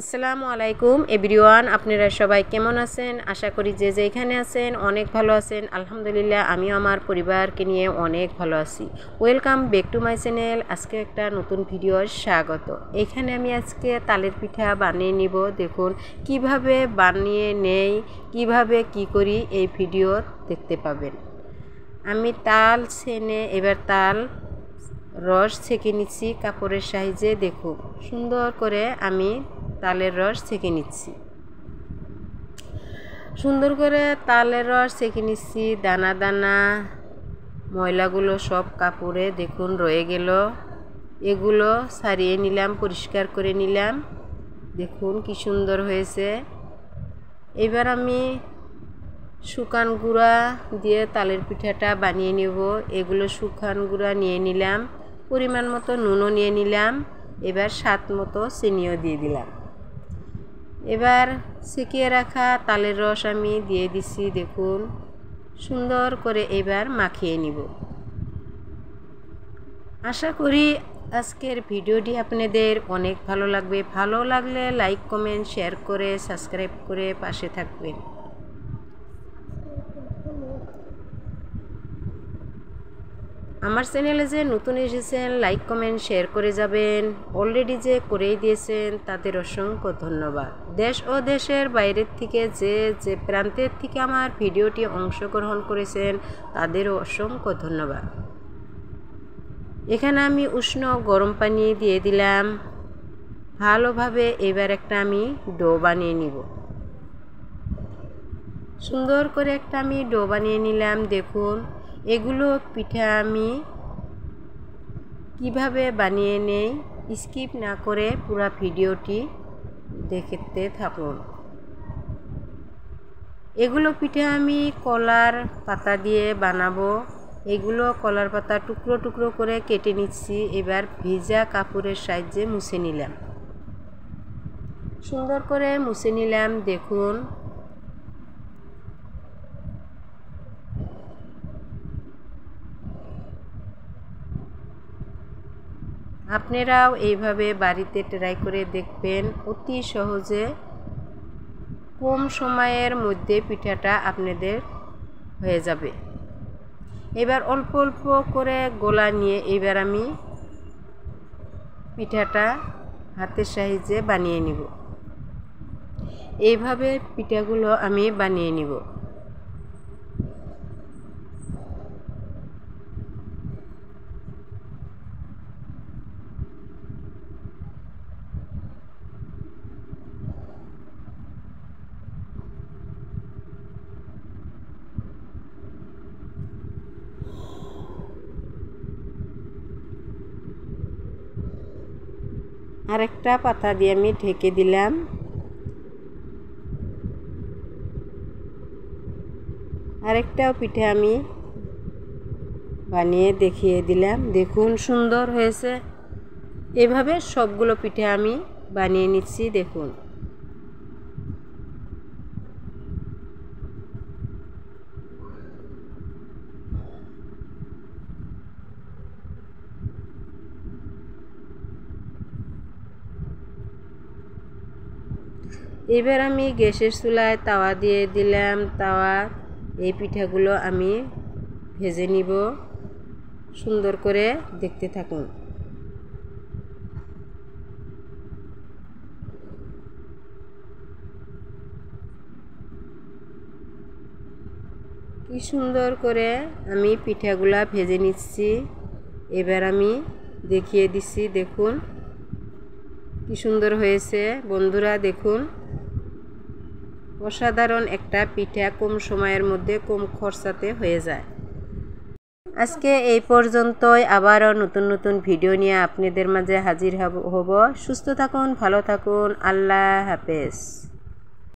আসসালামু আলাইকুম এভরিওয়ান, আপনারা সবাই কেমন আছেন? আশা করি যে যেখানে আছেন অনেক ভালো আছেন। আলহামদুলিল্লাহ, আমিও আমার পরিবারকে নিয়ে অনেক ভালো আছি। Welcome back to my channel. আজকে একটা নতুন ভিডিওর স্বাগত। এখানে আমি আজকে তালের পিঠা বানিয়ে নিব। দেখুন কিভাবে বানিয়ে নেই, কিভাবে কি করি এই ভিডিও দেখতে পাবেন। আমি তাল ছেনে এবার তাল রস ছেঁকে নিচ্ছি কাপড়ের সাহায্যে। দেখুন সুন্দর করে আমি তালের রস ছেঁকে নিচ্ছি। সুন্দর করে তালের রস ছেঁকে নিচ্ছি। দানা দানা ময়লাগুলো সব কাপড়ে দেখুন রয়ে গেল। এগুলো ছাড়িয়ে নিলাম, পরিষ্কার করে নিলাম। দেখুন কি সুন্দর হয়েছে। এবার আমি শুকান গুঁড়া দিয়ে তালের পিঠাটা বানিয়ে নেব। এগুলো শুকান গুঁড়া নিয়ে নিলাম, পরিমাণ মতো নুনও নিয়ে নিলাম। এবার স্বাদ মতো চিনিও দিয়ে দিলাম। এবার ছেঁকে রাখা তালের রস আমি দিয়ে দিচ্ছি। দেখুন সুন্দর করে এবার মাখিয়ে নিব। আশা করি আজকের ভিডিওটি আপনাদের অনেক ভালো লাগবে। ভালো লাগলে লাইক কমেন্ট শেয়ার করে সাবস্ক্রাইব করে পাশে থাকবেন। আমার চ্যানেলে যে নতুন এসেছেন লাইক কমেন্ট শেয়ার করে যাবেন। অলরেডি যে করেই দিয়েছেন তাদের অসংখ্য ধন্যবাদ। দেশ ও দেশের বাইরের থেকে যে প্রান্তের থেকে আমার ভিডিওটি অংশগ্রহণ করেছেন তাদেরও অসংখ্য ধন্যবাদ। এখানে আমি উষ্ণ গরম পানি দিয়ে দিলাম। ভালোভাবে এবার একটা আমি ডো বানিয়ে নিব। সুন্দর করে একটা আমি ডো বানিয়ে নিলাম। দেখুন এগুলো পিঠা আমি কিভাবে বানিয়ে নেই স্কিপ না করে পুরো ভিডিওটি দেখতে থাকুন। এগুলো পিঠা আমি কলার পাতা দিয়ে বানাবো। এগুলো কলার পাতা টুকরো টুকরো করে কেটে নিচ্ছি। এবার ভিজা কাপড়ের সাহায্যে মুছে নিলাম। সুন্দর করে মুছে নিলাম। দেখুন আপনারাও এইভাবে বাড়িতে ট্রাই করে দেখবেন। অতি সহজে কম সময়ের মধ্যে পিঠাটা আপনাদের হয়ে যাবে। এবার অল্প অল্প করে গোলা নিয়ে এবার আমি পিঠাটা হাতের সাহায্যে বানিয়ে নিব। এইভাবে পিঠাগুলো আমি বানিয়ে নিব। আরেকটা পাতা দিয়ে আমি ঢেকে দিলাম। আরেকটাও পিঠা আমি বানিয়ে দেখিয়ে দিলাম। দেখুন সুন্দর হয়েছে। এভাবে সবগুলো পিঠা আমি বানিয়ে নিচ্ছি। দেখুন এবার আমি গ্যাসের চুলায় তাওয়া দিয়ে দিলাম। তাওয়া এই পিঠাগুলো আমি ভেজে নিব। সুন্দর করে দেখতে থাকুন। কি সুন্দর করে আমি পিঠাগুলা ভেজে নিচ্ছি। এবার আমি দেখিয়ে দিচ্ছি। দেখুন কি সুন্দর হয়েছে বন্ধুরা। দেখুন অসাধারণ একটা পিঠা কম সময়ের মধ্যে কম খরচাতে হয়ে যায়। আজকে এই পর্যন্তই। আবারও নতুন নতুন ভিডিও নিয়ে আপনাদের মাঝে হাজির হব। সুস্থ থাকুন, ভালো থাকুন। আল্লাহ হাফেজ।